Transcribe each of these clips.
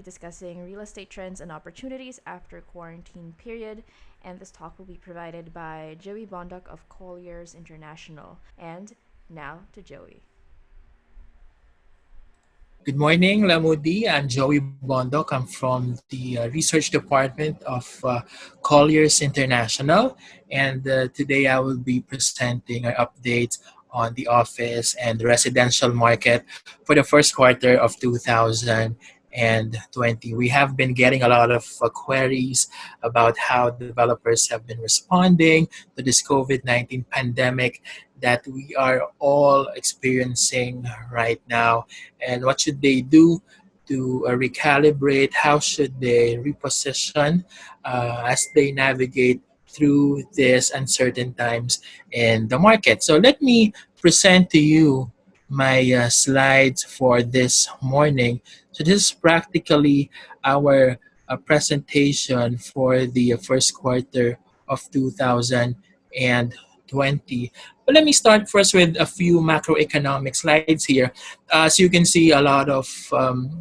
be discussing real estate trends and opportunities after quarantine period, and this talk will be provided by Joey Bondoc of Colliers International. And now to Joey. Good morning, Lamudi. I'm Joey Bondoc. I'm from the research department of Colliers International. And today I will be presenting our updates on the office and residential market for the first quarter of 2020. We have been getting a lot of queries about how developers have been responding to this COVID-19 pandemic that we are all experiencing right now, and what should they do to recalibrate, how should they reposition as they navigate through these uncertain times in the market. So let me present to you my slides for this morning. So this is practically our presentation for the first quarter of 2020. But let me start first with a few macroeconomic slides here. As you can see, a lot of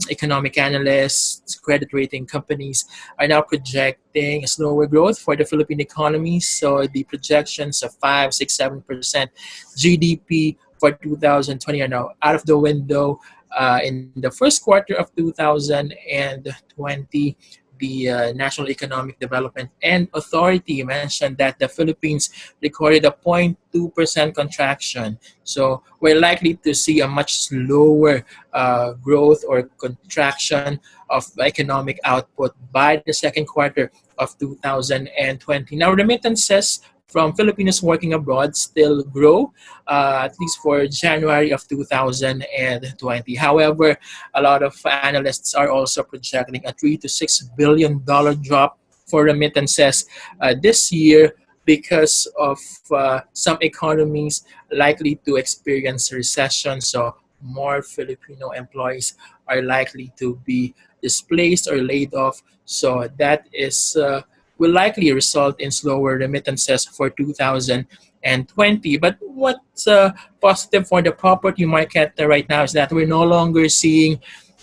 economic analysts, credit rating companies are now projecting a slower growth for the Philippine economy. So the projections of 5, 6, 7% GDP for 2020 are now out of the window. In the first quarter of 2020, the National Economic Development and Authority mentioned that the Philippines recorded a 0.2% contraction. So we're likely to see a much slower growth or contraction of economic output by the second quarter of 2020. Now, remittances from Filipinos working abroad still grow, at least for January of 2020. However, a lot of analysts are also projecting a $3 to $6 billion drop for remittances this year because of some economies likely to experience recession. So more Filipino employees are likely to be displaced or laid off. So that is will likely result in slower remittances for 2020. But what's positive for the property market right now is that we're no longer seeing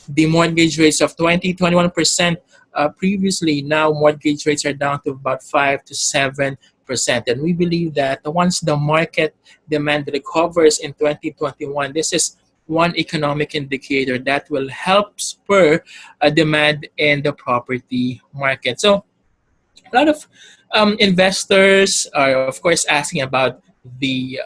the mortgage rates of 20-21% previously. Now mortgage rates are down to about 5 to 7%. And we believe that once the market demand recovers in 2021, this is one economic indicator that will help spur a demand in the property market. So a lot of investors are, of course, asking about the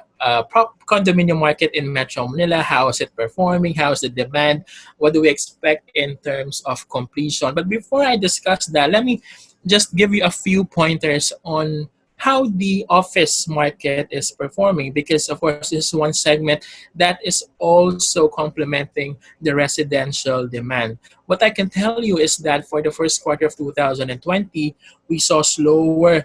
condominium market in Metro Manila. How is it performing? How is the demand? What do we expect in terms of completion? But before I discuss that, let me just give you a few pointers on how the office market is performing, because of course this is one segment that is also complementing the residential demand. What I can tell you is that for the first quarter of 2020, we saw slower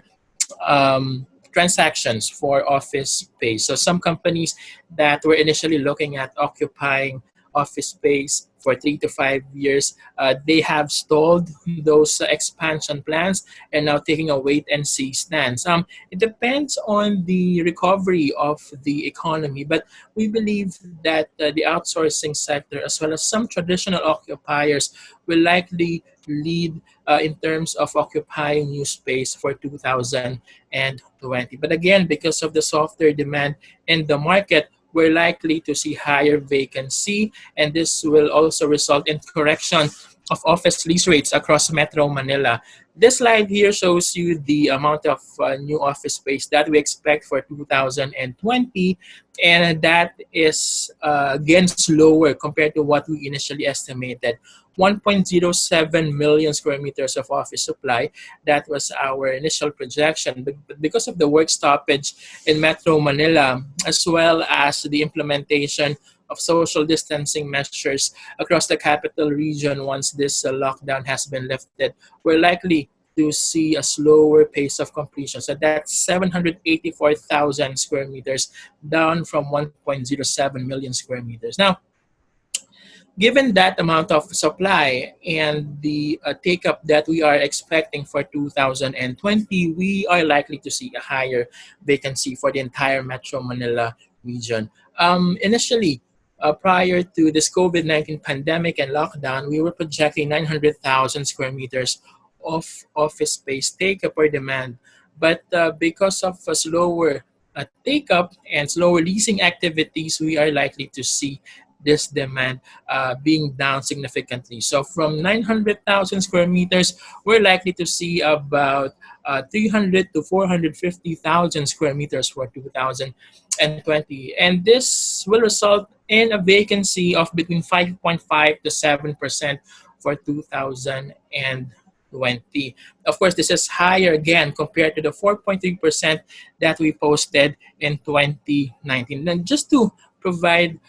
transactions for office space. So some companies that were initially looking at occupying office space for 3 to 5 years, they have stalled those expansion plans and now taking a wait and see stance. It depends on the recovery of the economy, but we believe that the outsourcing sector as well as some traditional occupiers will likely lead in terms of occupying new space for 2020. But again, because of the softer demand in the market, we're likely to see higher vacancy, and this will also result in correction of office lease rates across Metro Manila. This slide here shows you the amount of new office space that we expect for 2020, and that is again slower compared to what we initially estimated. 1.07 million square meters of office supply. That was our initial projection. But because of the work stoppage in Metro Manila, as well as the implementation of social distancing measures across the capital region once this lockdown has been lifted, we're likely to see a slower pace of completion. So that's 784,000 square meters, down from 1.07 million square meters. Now, given that amount of supply and the take-up that we are expecting for 2020, we are likely to see a higher vacancy for the entire Metro Manila region. Initially, prior to this COVID-19 pandemic and lockdown, we were projecting 900,000 square meters of office space take-up or demand. But because of a slower take-up and slower leasing activities, we are likely to see this demand being down significantly. So from 900,000 square meters, we're likely to see about 300 to 450,000 square meters for 2020. And this will result in a vacancy of between 5.5 to 7% for 2020. Of course, this is higher again compared to the 4.3% that we posted in 2019. And just to provide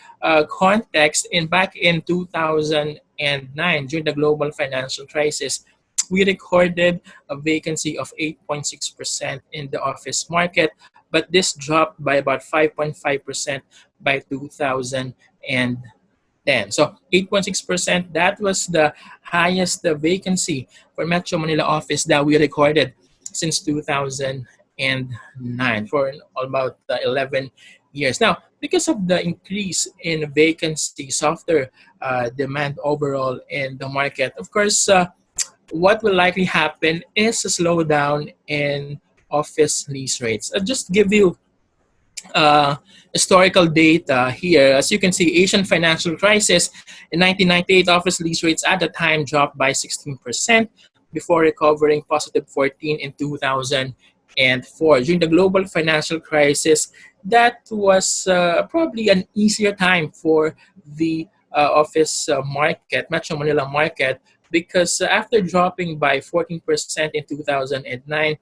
context, back in 2009, during the global financial crisis, we recorded a vacancy of 8.6% in the office market, but this dropped by about 5.5% by 2010. So 8.6%, that was the highest vacancy for Metro Manila office that we recorded since 2009 for about 11 years. Now, because of the increase in vacancy, softer demand overall in the market, of course, what will likely happen is a slowdown in office lease rates. I'll just give you historical data here. As you can see, Asian financial crisis in 1998, office lease rates at the time dropped by 16% before recovering positive 14 in 2004. During the global financial crisis, that was probably an easier time for the office market, Metro Manila market, because after dropping by 14% in 2009,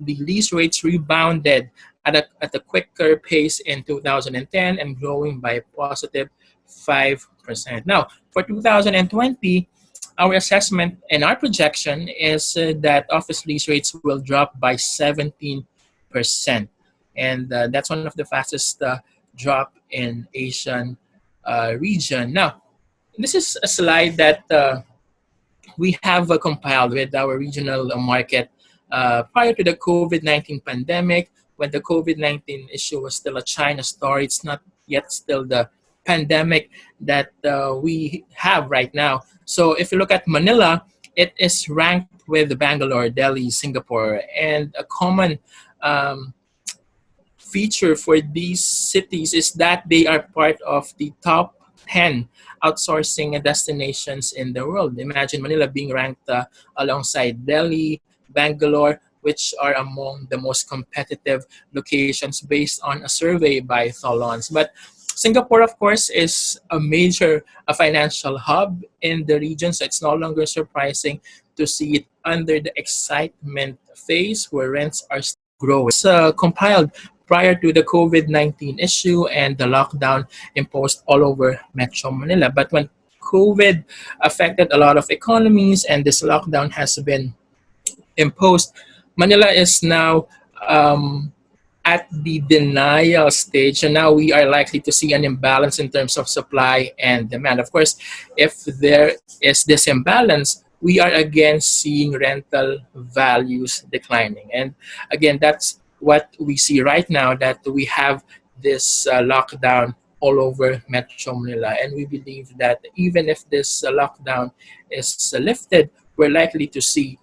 the lease rates rebounded at a quicker pace in 2010 and growing by a positive 5%. Now, for 2020, our assessment and our projection is that office lease rates will drop by 17%. And that's one of the fastest drop in Asian region. Now, this is a slide that we have compiled with our regional market prior to the COVID-19 pandemic. When the COVID-19 issue was still a China story, it's not yet still the pandemic that we have right now. So if you look at Manila, it is ranked with Bangalore, Delhi, Singapore, and a common feature for these cities is that they are part of the top 10 outsourcing destinations in the world. Imagine Manila being ranked alongside Delhi, Bangalore, which are among the most competitive locations based on a survey by Tholons. But Singapore, of course, is a major financial hub in the region, so it's no longer surprising to see it under the excitement phase where rents are still growing. It's compiled prior to the COVID-19 issue and the lockdown imposed all over Metro Manila. But when COVID affected a lot of economies and this lockdown has been imposed, Manila is now at the denial stage, and now we are likely to see an imbalance in terms of supply and demand. Of course, if there is this imbalance, we are again seeing rental values declining. And again, that's what we see right now, that we have this lockdown all over Metro Manila. And we believe that even if this lockdown is lifted, we're likely to see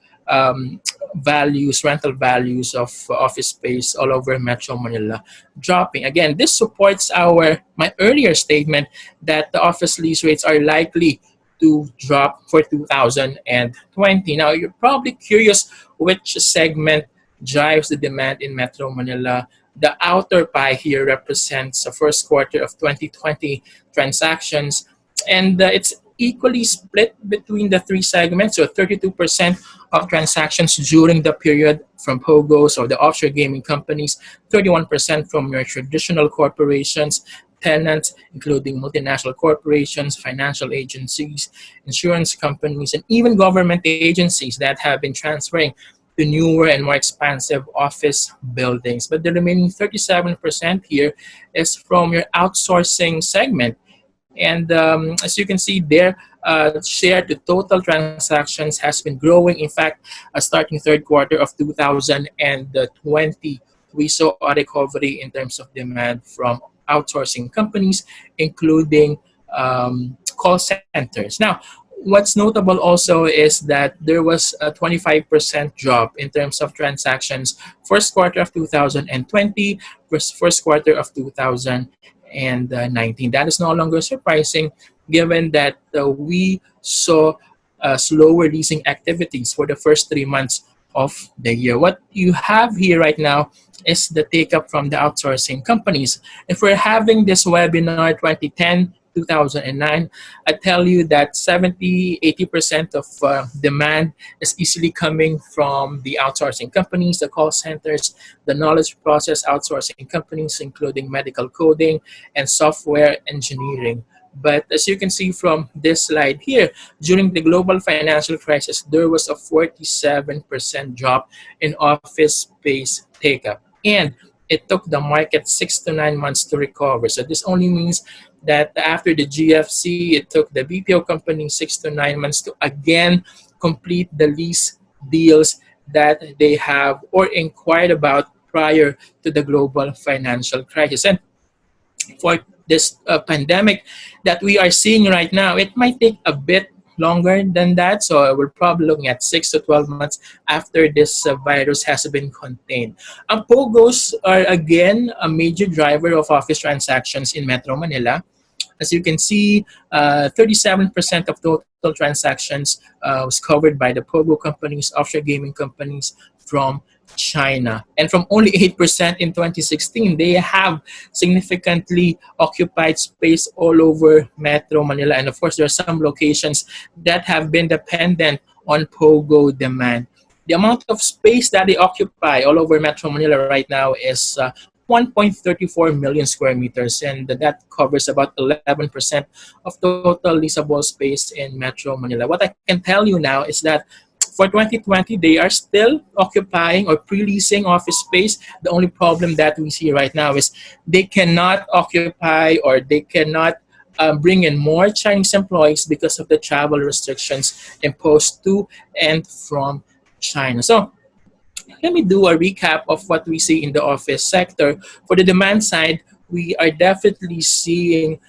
rental values of office space all over Metro Manila dropping. Again, this supports my earlier statement that the office lease rates are likely to drop for 2020. Now, you're probably curious which segment drives the demand in Metro Manila. The outer pie here represents the first quarter of 2020 transactions, and it's equally split between the three segments. So 32% of transactions during the period from POGO'S or the offshore gaming companies, 31% from your traditional corporations, tenants, including multinational corporations, financial agencies, insurance companies, and even government agencies that have been transferring to newer and more expansive office buildings. But the remaining 37% here is from your outsourcing segment. And as you can see there, share to total transactions has been growing. In fact, starting third quarter of 2020, we saw a recovery in terms of demand from outsourcing companies, including call centers. Now, what's notable also is that there was a 25% drop in terms of transactions first quarter of 2020 versus first quarter of 2019. That is no longer surprising given that we saw slower leasing activities for the first 3 months of the year. What you have here right now is the take up from the outsourcing companies. If we're having this webinar 2010, 2009, I tell you that 70-80% of demand is easily coming from the outsourcing companies, the call centers, the knowledge process outsourcing companies, including medical coding and software engineering. But as you can see from this slide here, during the global financial crisis, there was a 47% drop in office space take-up. And it took the market 6 to 9 months to recover. So this only means that after the GFC, it took the BPO company 6 to 9 months to again complete the lease deals that they have or inquired about prior to the global financial crisis. And for this pandemic that we are seeing right now, it might take a bit longer than that. So we're probably looking at 6 to 12 months after this virus has been contained. POGO'S are again a major driver of office transactions in Metro Manila. As you can see, 37% of total transactions was covered by the POGO companies, offshore gaming companies from China. And from only 8% in 2016, they have significantly occupied space all over Metro Manila. And of course, there are some locations that have been dependent on POGO demand. The amount of space that they occupy all over Metro Manila right now is 1.34 million square meters, and that covers about 11% of total leasable space in Metro Manila. What I can tell you now is that for 2020, they are still occupying or pre-leasing office space. The only problem that we see right now is they cannot occupy or they cannot bring in more Chinese employees because of the travel restrictions imposed to and from China. So let me do a recap of what we see in the office sector. For the demand side, we are definitely seeing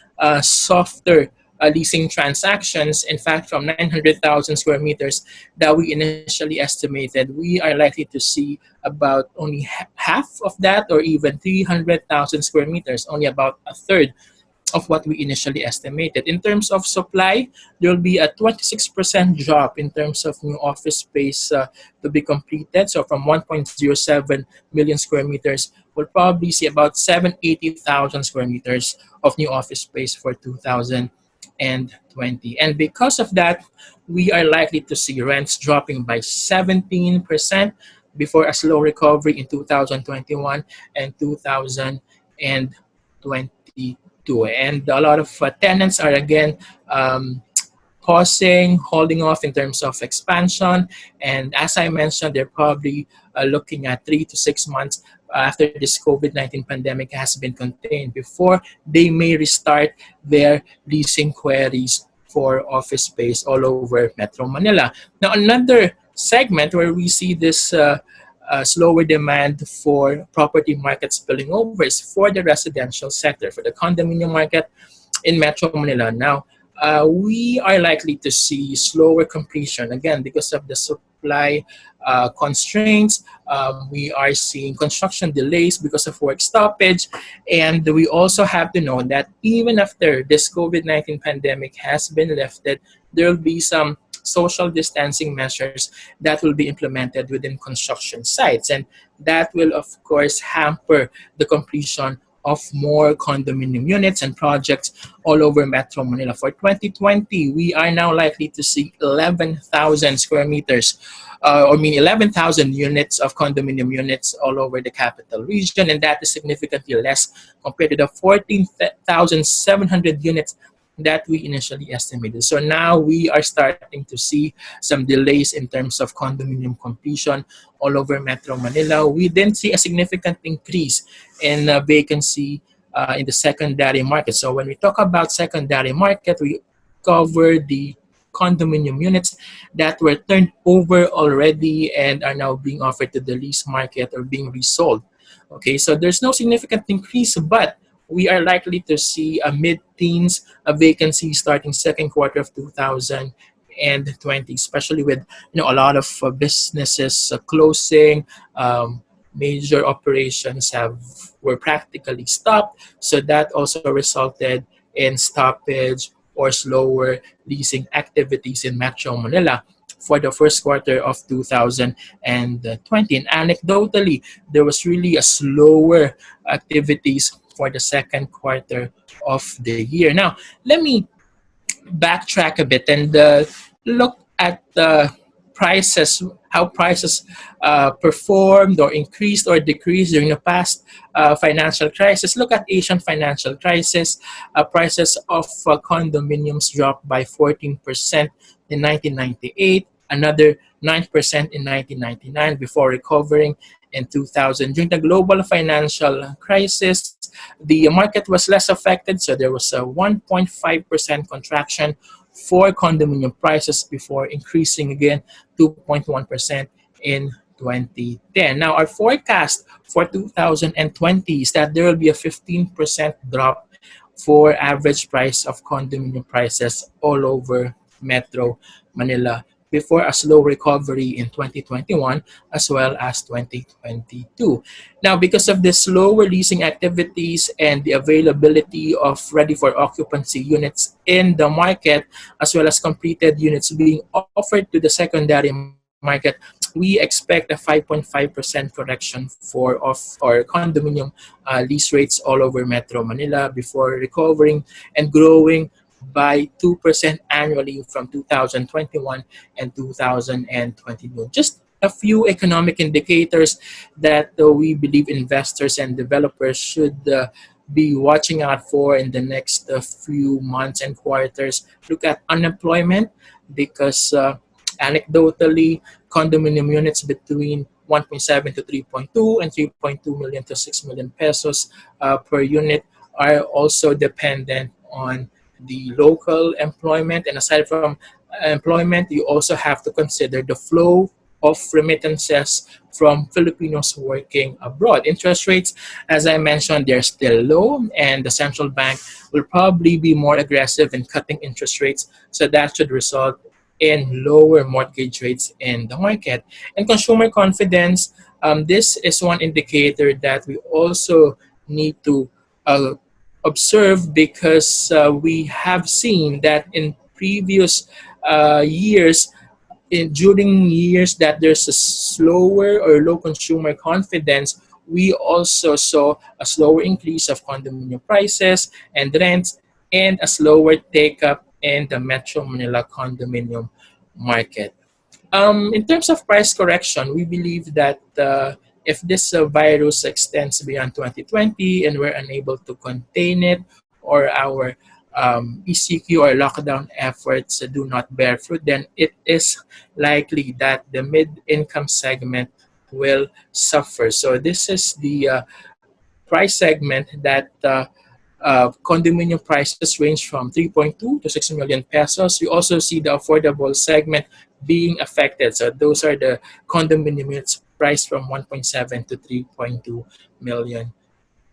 softer leasing transactions. In fact, from 900,000 square meters that we initially estimated, we are likely to see about only half of that, or even 300,000 square meters, only about a third of what we initially estimated. In terms of supply, there will be a 26% drop in terms of new office space to be completed. So from 1.07 million square meters, we'll probably see about 780,000 square meters of new office space for 2020. And because of that, we are likely to see rents dropping by 17% before a slow recovery in 2021 and 2022. And a lot of tenants are again pausing, holding off in terms of expansion. And as I mentioned, they're probably looking at 3 to 6 months after this COVID-19 pandemic has been contained before they may restart their leasing queries for office space all over Metro Manila. Now, another segment where we see this slower demand for property market spilling over is for the residential sector, for the condominium market in Metro Manila. Now, we are likely to see slower completion, again, because of the supply constraints. We are seeing construction delays because of work stoppage. And we also have to know that even after this COVID-19 pandemic has been lifted, there will be some social distancing measures that will be implemented within construction sites. And that will, of course, hamper the completion of more condominium units and projects all over Metro Manila. For 2020, we are now likely to see 11,000 square meters, 11,000 units of condominium units all over the capital region. And that is significantly less compared to the 14,700 units that we initially estimated. So now we are starting to see some delays in terms of condominium completion all over Metro Manila. We didn't see a significant increase in vacancy in the secondary market. So when we talk about secondary market, we cover the condominium units that were turned over already and are now being offered to the lease market or being resold. Okay, so there's no significant increase, but we are likely to see a mid-teens vacancy starting second quarter of 2020, especially with a lot of businesses closing. Major operations were practically stopped, so that also resulted in stoppage or slower leasing activities in Metro Manila for the first quarter of 2020. And anecdotally, there was really a slower activities for the second quarter of the year. Now, let me backtrack a bit and look at the prices, how prices performed or increased or decreased during the past financial crisis. Look at Asian financial crisis. Prices of condominiums dropped by 14% in 1998, another 9% in 1999 before recovering in 2000. During the global financial crisis, the market was less affected, so there was a 1.5% contraction for condominium prices before increasing again 2.1% in 2010. Now, our forecast for 2020 is that there will be a 15% drop for average price of condominium prices all over Metro Manila before a slow recovery in 2021 as well as 2022. Now, because of the slower leasing activities and the availability of ready for occupancy units in the market, as well as completed units being offered to the secondary market, we expect a 5.5% correction of our condominium lease rates all over Metro Manila before recovering and growing by 2% annually from 2021 and 2022. Just a few economic indicators that we believe investors and developers should be watching out for in the next few months and quarters. Look at unemployment because anecdotally, condominium units between 1.7 to 3.2 and 3.2 million to 6 million pesos per unit are also dependent on the local employment. And aside from employment, you also have to consider the flow of remittances from Filipinos working abroad. Interest rates, as I mentioned, they're still low, and the central bank will probably be more aggressive in cutting interest rates. So that should result in lower mortgage rates in the market. And consumer confidence, this is one indicator that we also need to observe because we have seen that in previous years, during years that there's a slower or low consumer confidence, we also saw a slower increase of condominium prices and rents and a slower take-up in the Metro Manila condominium market. In terms of price correction, we believe that if this virus extends beyond 2020 and we're unable to contain it, or our ECQ or lockdown efforts do not bear fruit, then it is likely that the mid-income segment will suffer. So this is the price segment that condominium prices range from 3.2 to 6 million pesos. You also see the affordable segment being affected. So those are the condominium units priced from 1.7 to 3.2 million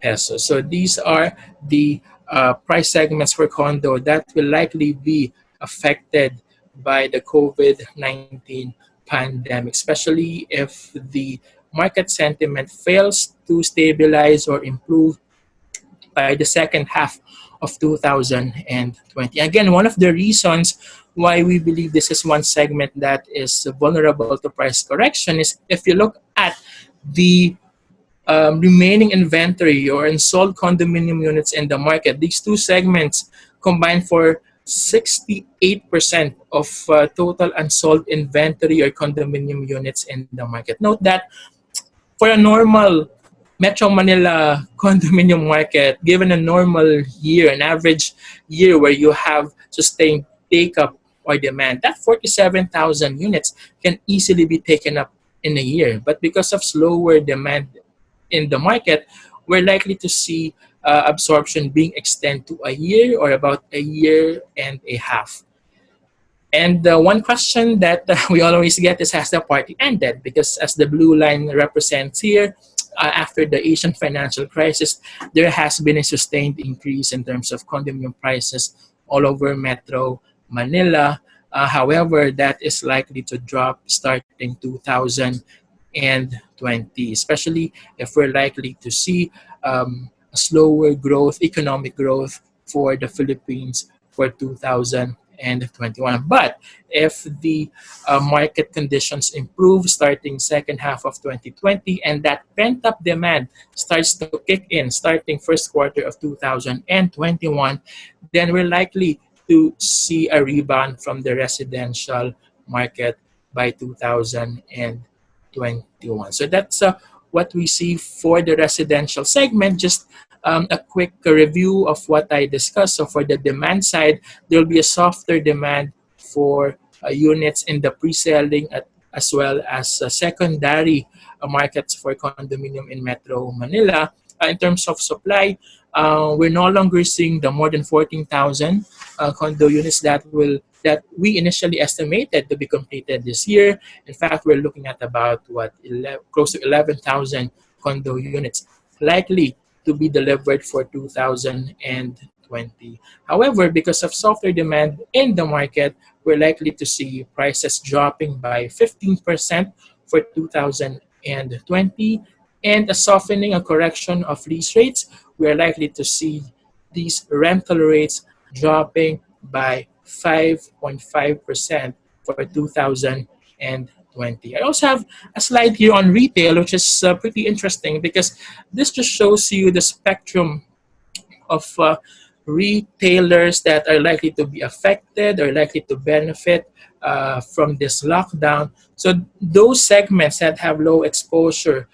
pesos. So these are the price segments for condo that will likely be affected by the COVID-19 pandemic, especially if the market sentiment fails to stabilize or improve by the second half of 2020. Again, one of the reasons why we believe this is one segment that is vulnerable to price correction is if you look at the remaining inventory or unsold condominium units in the market, these two segments combine for 68% of total unsold inventory or condominium units in the market. Note that for a normal Metro Manila condominium market, given a normal year, an average year where you have sustained take-up or demand, that 47,000 units can easily be taken up in a year. But because of slower demand in the market, we're likely to see absorption being extended to a year or about a year and a half. And one question that we always get is, has the party ended? Because as the blue line represents here, after the Asian financial crisis, there has been a sustained increase in terms of condominium prices all over Metro Manila. However, that is likely to drop starting 2020, especially if we're likely to see a slower growth, economic growth for the Philippines for 2021. But if the market conditions improve starting second half of 2020 and that pent-up demand starts to kick in starting first quarter of 2021, then we're likely to see a rebound from the residential market by 2021. So that's what we see for the residential segment. Just a quick review of what I discussed. So for the demand side, there will be a softer demand for units in the pre-selling as well as secondary markets for condominium in Metro Manila. In terms of supply, we're no longer seeing the more than 14,000 condo units that we initially estimated to be completed this year. In fact, we're looking at about close to 11,000 condo units likely to be delivered for 2020. However, because of softer demand in the market, we're likely to see prices dropping by 15% for 2020 and a softening, a correction of lease rates. We're likely to see these rental rates dropping by 5.5% for 2020. I also have a slide here on retail, which is pretty interesting because this just shows you the spectrum of retailers that are likely to be affected or likely to benefit from this lockdown. So those segments that have low exposure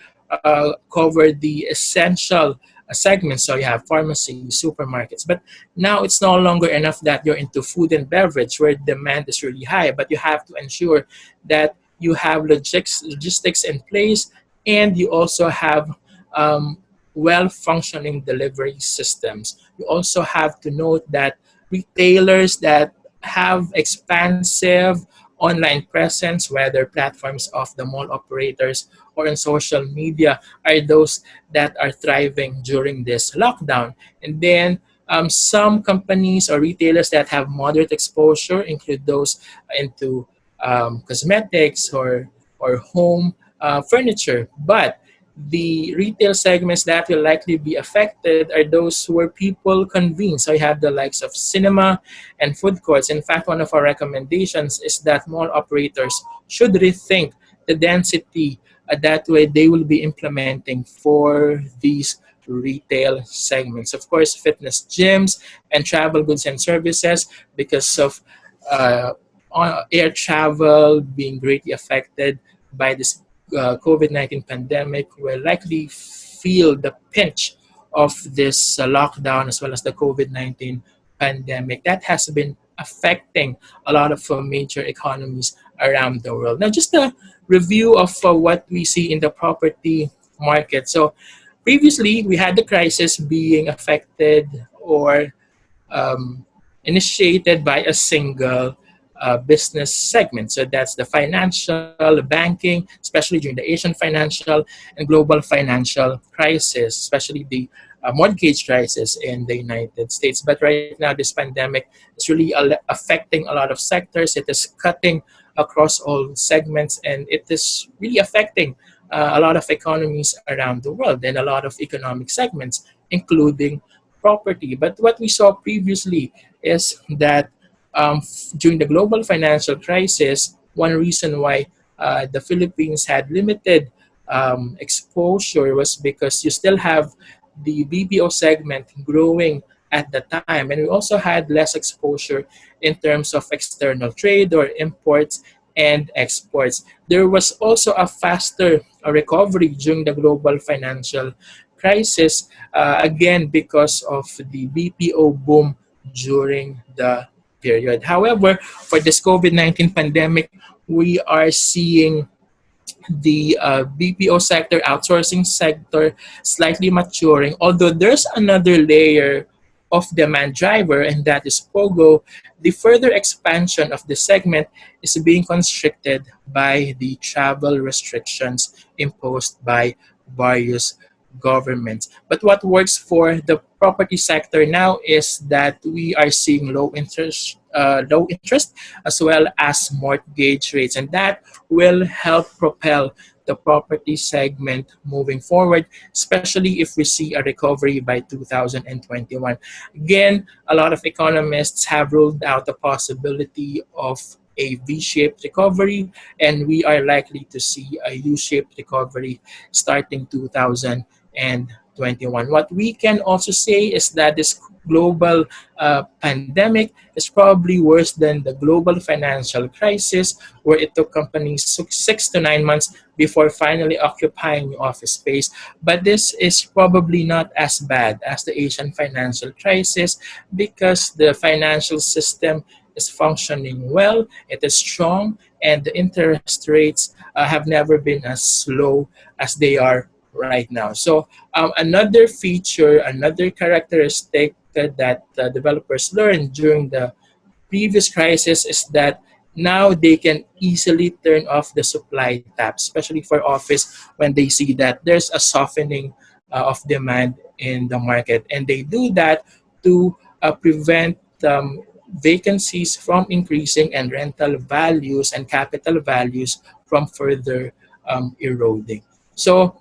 cover the essential segments. So you have pharmacy, supermarkets. But now it's no longer enough that you're into food and beverage where demand is really high, but you have to ensure that you have logistics in place and you also have well-functioning delivery systems. You also have to note that retailers that have expansive online presence, whether platforms of the mall operators or in social media, are those that are thriving during this lockdown. And then some companies or retailers that have moderate exposure include those into cosmetics or home furniture. But the retail segments that will likely be affected are those where people convene. So you have the likes of cinema and food courts. In fact, one of our recommendations is that mall operators should rethink the density that way they will be implementing for these retail segments. Of course, fitness gyms and travel goods and services, because of air travel being greatly affected by this COVID-19 pandemic, will likely feel the pinch of this lockdown as well as the COVID-19 pandemic that has been affecting a lot of major economies around the world. Now, just a review of what we see in the property market. So previously, we had the crisis being affected or initiated by a single business segment. So that's the financial, banking, especially during the Asian financial and global financial crisis, especially the mortgage crisis in the United States. But right now, this pandemic is really affecting a lot of sectors. It is cutting across all segments, and it is really affecting a lot of economies around the world and a lot of economic segments, including property. But what we saw previously is that during the global financial crisis, one reason why the Philippines had limited exposure was because you still have the BPO segment growing at the time, and we also had less exposure in terms of external trade or imports and exports. There was also a faster recovery during the global financial crisis, again because of the BPO boom during the period. However, for this COVID-19 pandemic, we are seeing the BPO sector, outsourcing sector, slightly maturing. Although there's another layer of demand driver, and that is POGO, the further expansion of the segment is being constricted by the travel restrictions imposed by various governments. But what works for the property sector now is that we are seeing low interest as well as mortgage rates, and that will help propel the property segment moving forward, especially if we see a recovery by 2021. Again, a lot of economists have ruled out the possibility of a V-shaped recovery, and we are likely to see a U-shaped recovery starting 2021. What we can also say is that this global pandemic is probably worse than the global financial crisis, where it took companies 6 to 9 months before finally occupying new office space. But this is probably not as bad as the Asian financial crisis because the financial system is functioning well, it is strong, and the interest rates have never been as low as they are right now. So another feature, another characteristic that developers learned during the previous crisis is that now they can easily turn off the supply tap, especially for office when they see that there's a softening of demand in the market. And they do that to prevent vacancies from increasing and rental values and capital values from further eroding. So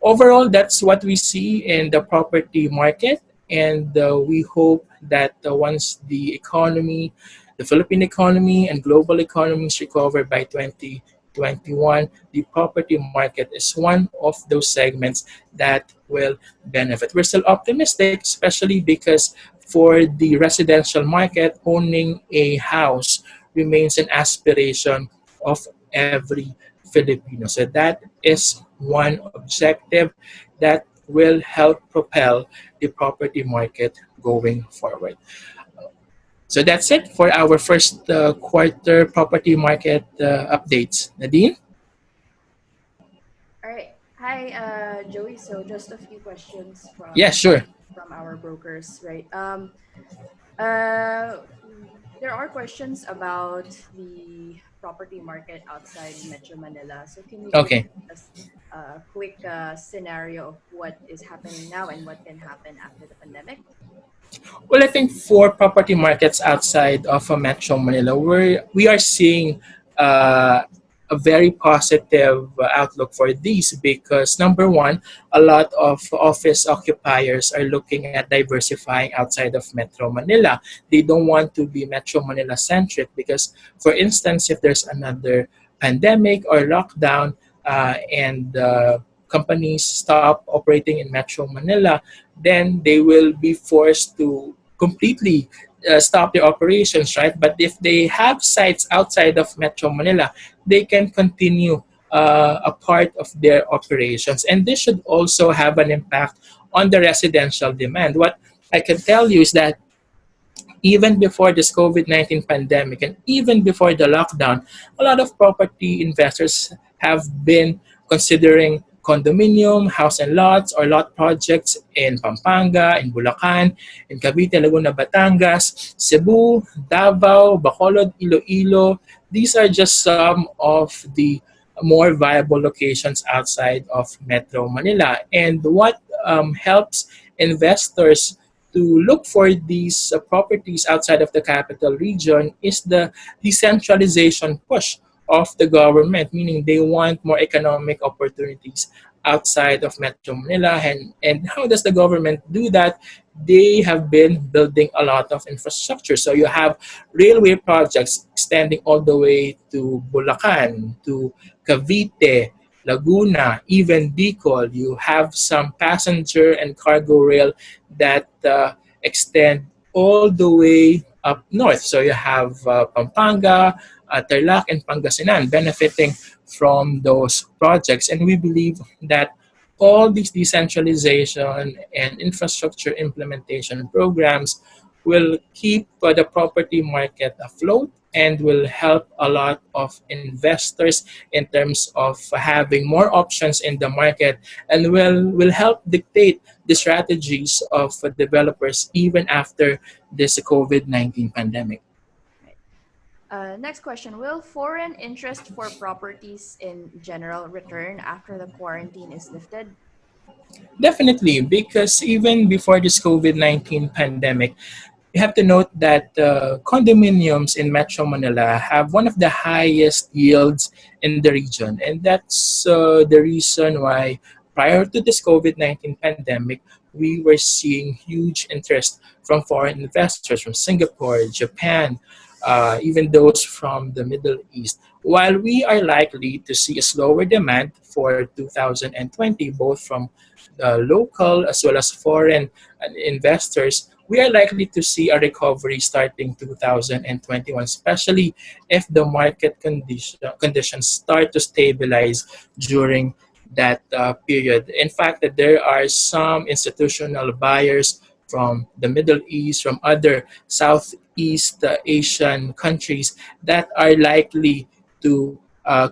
overall, that's what we see in the property market, and we hope that once the economy, the Philippine economy, and global economies recover by 2021, the property market is one of those segments that will benefit. We're still optimistic, especially because for the residential market, owning a house remains an aspiration of every Filipino. So that is one objective that will help propel the property market going forward. So that's it for our first quarter property market updates. Nadine? All right. Hi, Joey. So just a few questions Yeah, sure. from our brokers, right? Uh, there are questions about the property market outside Metro Manila. So can you give Okay. us a quick scenario of what is happening now and what can happen after the pandemic? Well, I think for property markets outside of Metro Manila, we are seeing uh, a very positive outlook for these because number one, a lot of office occupiers are looking at diversifying outside of Metro Manila. They don't want to be Metro Manila centric because, for instance, if there's another pandemic or lockdown and companies stop operating in Metro Manila, then they will be forced to completely stop their operations, right? But if they have sites outside of Metro Manila, they can continue a part of their operations. And this should also have an impact on the residential demand. What I can tell you is that even before this COVID-19 pandemic and even before the lockdown, a lot of property investors have been considering condominium, house and lots, or lot projects in Pampanga, in Bulacan, in Cavite, Laguna, Batangas, Cebu, Davao, Bacolod, Iloilo. These are just some of the more viable locations outside of Metro Manila. And what helps investors to look for these properties outside of the capital region is the decentralization push of the government, meaning they want more economic opportunities outside of Metro Manila. And how does the government do that? They have been building a lot of infrastructure. So you have railway projects extending all the way to Bulacan, to Cavite, Laguna, even Bicol. You have some passenger and cargo rail that extend all the way up north. So you have Pampanga, Tarlac, and Pangasinan benefiting from those projects. And we believe that all these decentralization and infrastructure implementation programs will keep the property market afloat and will help a lot of investors in terms of having more options in the market and will help dictate the strategies of developers even after this COVID-19 pandemic. Right. Next question. Will foreign interest for properties in general return after the quarantine is lifted? Definitely, because even before this COVID-19 pandemic, you have to note that condominiums in Metro Manila have one of the highest yields in the region. And that's the reason why prior to this COVID-19 pandemic, we were seeing huge interest from foreign investors from Singapore, Japan, even those from the Middle East. While we are likely to see a slower demand for 2020, both from local as well as foreign investors, we are likely to see a recovery starting 2021, especially if the market conditions start to stabilize during that period. In fact, that there are some institutional buyers from the Middle East, from other Southeast Asian countries that are likely to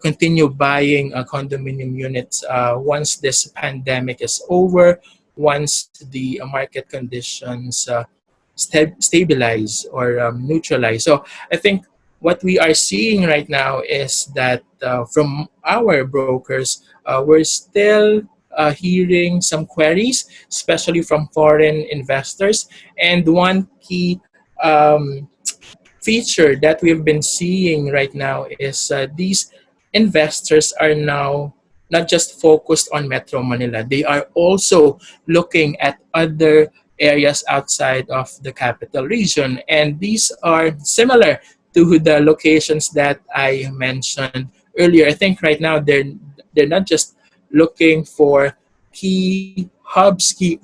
continue buying condominium units once this pandemic is over, once the market conditions stabilize or neutralize. So I think what we are seeing right now is that from our brokers, we're still hearing some queries, especially from foreign investors. And one key feature that we've been seeing right now is these investors are now not just focused on Metro Manila, they are also looking at other areas outside of the capital region. And these are similar to the locations that I mentioned earlier. I think right now they're not just looking for key hubs, key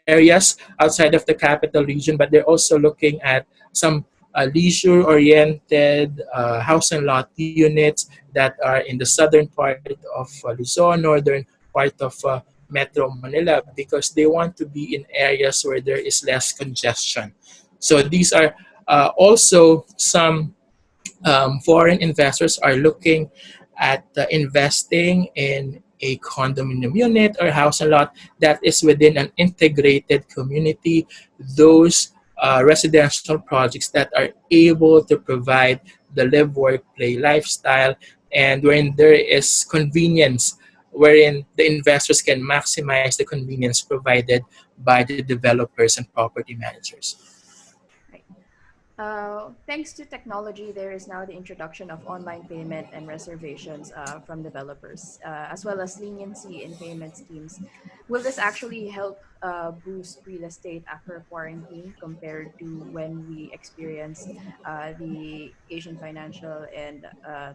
areas outside of the capital region, but they're also looking at some leisure-oriented house and lot units that are in the southern part of Luzon, northern part of Metro Manila, because they want to be in areas where there is less congestion. So these are also some foreign investors are looking at investing in a condominium unit or house and lot that is within an integrated community, those residential projects that are able to provide the live, work, play lifestyle, and wherein there is convenience, wherein the investors can maximize the convenience provided by the developers and property managers. Right. Thanks to technology, there is now the introduction of online payment and reservations from developers, as well as leniency in payment schemes. Will this actually help boost real estate after quarantine compared to when we experienced the Asian financial and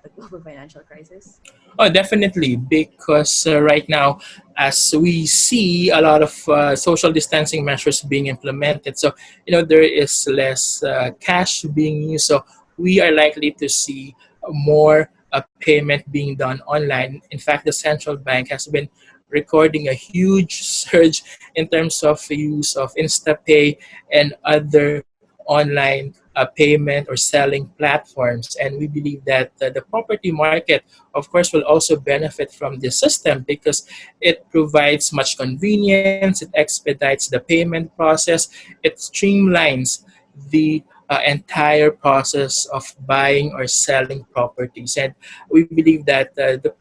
the global financial crisis? Oh, definitely, because right now, as we see a lot of social distancing measures being implemented, so there is less cash being used. So we are likely to see more payment being done online. In fact, the central bank has been recording a huge surge in terms of use of InstaPay and other online payment or selling platforms. And we believe that the property market, of course, will also benefit from this system because it provides much convenience, it expedites the payment process, it streamlines the entire process of buying or selling properties. And we believe that the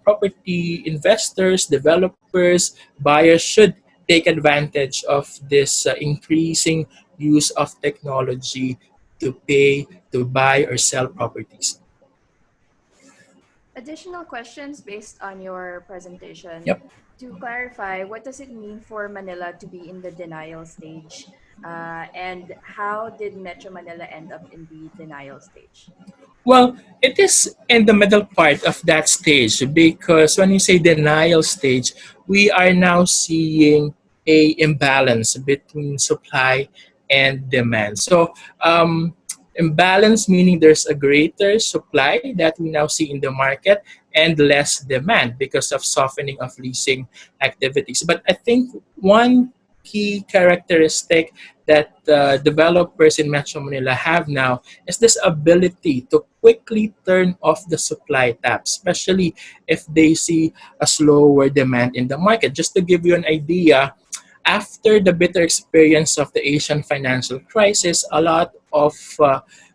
property investors, developers, buyers should take advantage of this increasing use of technology to pay, to buy, or sell properties. Additional questions based on your presentation. Yep. To clarify, what does it mean for Manila to be in the denial stage? And how did Metro Manila end up in the denial stage? Well, it is in the middle part of that stage because when you say denial stage, we are now seeing a imbalance between supply and demand. So, imbalance meaning there's a greater supply that we now see in the market and less demand because of softening of leasing activities. But I think one key characteristic that developers in Metro Manila have now is this ability to quickly turn off the supply tap, especially if they see a slower demand in the market. Just to give you an idea, after the bitter experience of the Asian financial crisis, a lot of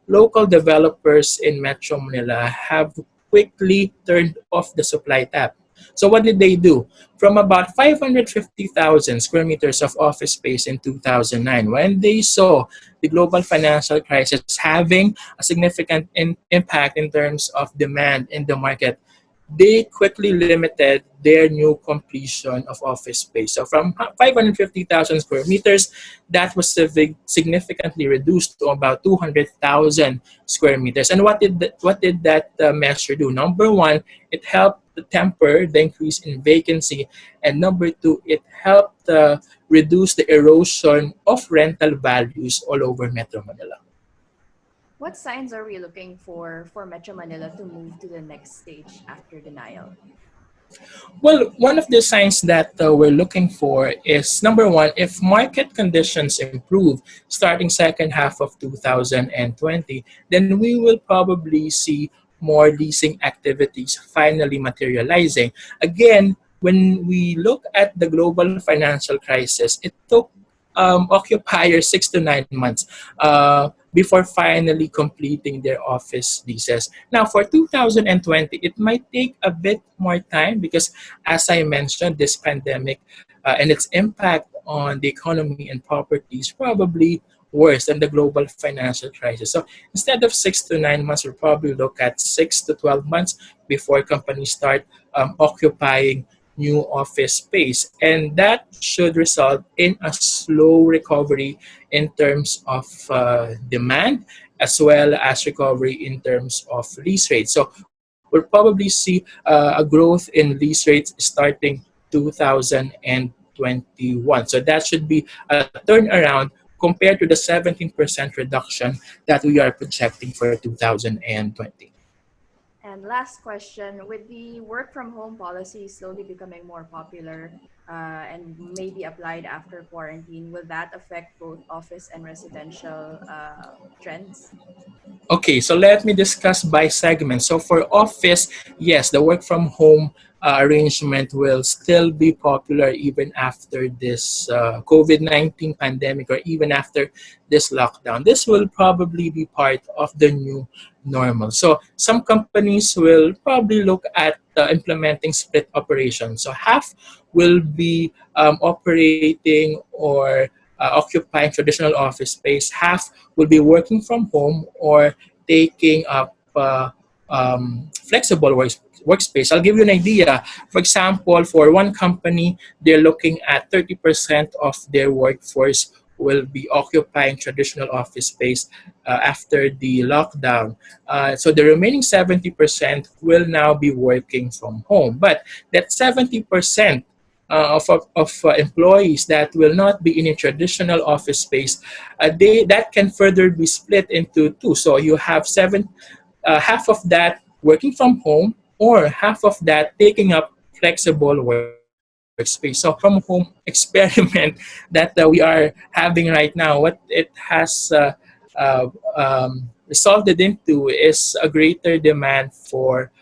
local developers in Metro Manila have quickly turned off the supply tap. So what did they do? From about 550,000 square meters of office space in 2009, when they saw the global financial crisis having a significant impact in terms of demand in the market, they quickly limited their new completion of office space. So from 550,000 square meters, that was significantly reduced to about 200,000 square meters. And what did that measure do? Number one, it helped to temper the increase in vacancy. And number two, it helped reduce the erosion of rental values all over Metro Manila. What signs are we looking for Metro Manila to move to the next stage after denial? Well, one of the signs that we're looking for is number one, if market conditions improve starting second half of 2020, then we will probably see more leasing activities finally materializing. Again, when we look at the global financial crisis, it took occupiers 6 to 9 months before finally completing their office leases. Now, for 2020, it might take a bit more time because, as I mentioned, this pandemic and its impact on the economy and properties probably worse than the global financial crisis. So instead of 6 to 9 months, we'll probably look at 6 to 12 months before companies start occupying new office space. And that should result in a slow recovery in terms of demand as well as recovery in terms of lease rates. So we'll probably see a growth in lease rates starting 2021. So that should be a turnaround compared to the 17% reduction that we are projecting for 2020. And last question, with the work from home policy slowly becoming more popular and maybe applied after quarantine, will that affect both office and residential trends? Okay, so let me discuss by segment. So for office, yes, the work from home arrangement will still be popular even after this COVID-19 pandemic or even after this lockdown. This will probably be part of the new normal. So some companies will probably look at implementing split operations. So half will be operating or occupying traditional office space, half will be working from home or taking up flexible workspace. I'll give you an idea. For example, for one company, they're looking at 30% of their workforce will be occupying traditional office space after the lockdown. So the remaining 70% will now be working from home. But that 70% of employees that will not be in a traditional office space, that can further be split into two. So you have half of that working from home or half of that taking up flexible workspace. So from home experiment that we are having right now, what it has resulted into is a greater demand for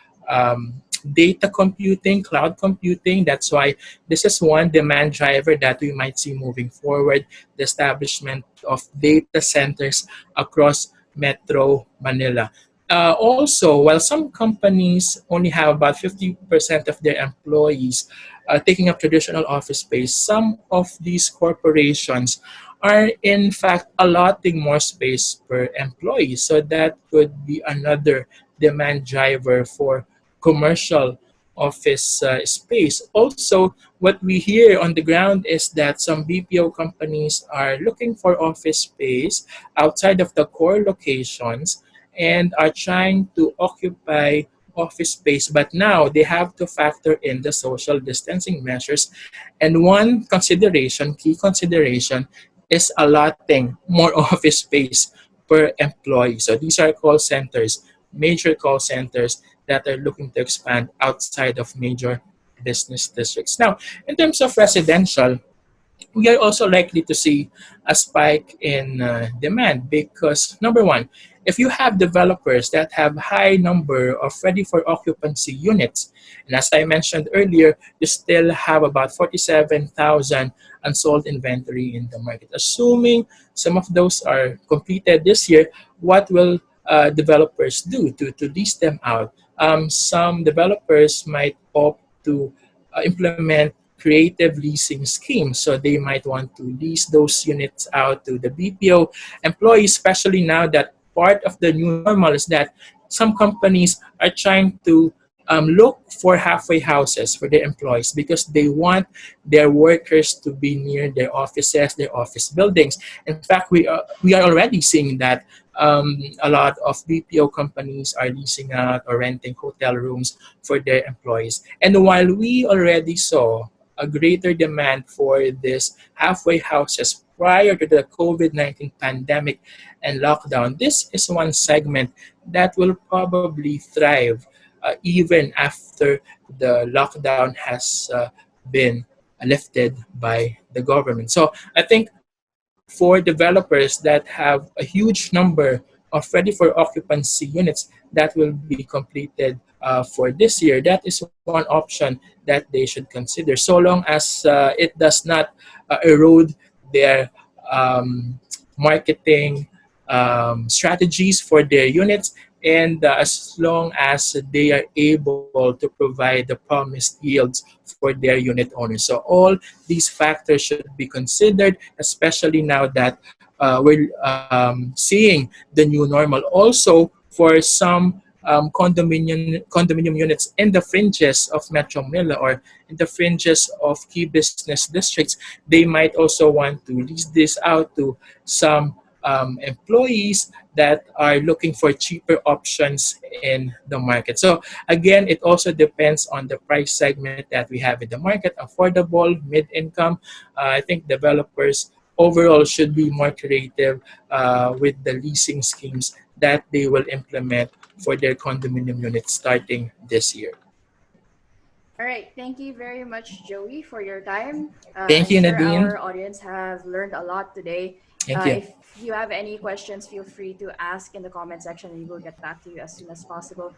data computing, cloud computing. That's why this is one demand driver that we might see moving forward, the establishment of data centers across Metro Manila. Also, while some companies only have about 50% of their employees taking up traditional office space, some of these corporations are in fact allotting more space per employee. So that could be another demand driver for commercial office space. Also, what we hear on the ground is that some BPO companies are looking for office space outside of the core locations and are trying to occupy office space, but now they have to factor in the social distancing measures. And one consideration, key consideration, is allotting more office space per employee. So these are call centers, major call centers that are looking to expand outside of major business districts. Now, in terms of residential, we are also likely to see a spike in demand because number one, if you have developers that have high number of ready for occupancy units, and as I mentioned earlier, you still have about 47,000 unsold inventory in the market. Assuming some of those are completed this year, what will developers do to lease them out? Some developers might opt to implement creative leasing schemes. So they might want to lease those units out to the BPO employees, especially now that part of the new normal is that some companies are trying to look for halfway houses for their employees because they want their workers to be near their offices, their office buildings. In fact, we are already seeing that a lot of BPO companies are leasing out or renting hotel rooms for their employees. And while we already saw a greater demand for these halfway houses prior to the COVID-19 pandemic and lockdown, this is one segment that will probably thrive even after the lockdown has been lifted by the government. So I think for developers that have a huge number of ready for occupancy units that will be completed for this year, that is one option that they should consider, so long as it does not erode their marketing strategies for their units, and as long as they are able to provide the promised yields for their unit owners. So all these factors should be considered, especially now that we're seeing the new normal. Also, for some condominium units in the fringes of Metro Manila or in the fringes of key business districts, they might also want to lease this out to some employees that are looking for cheaper options in the market. So again, it also depends on the price segment that we have in the market: affordable, mid-income. I think developers overall should be more creative with the leasing schemes that they will implement for their condominium units starting this year. All right. Thank you very much, Joey, for your time. Thank I'm you, sure Nadine. our audience have learned a lot today. Thank you. If you have any questions, feel free to ask in the comment section and we will get back to you as soon as possible.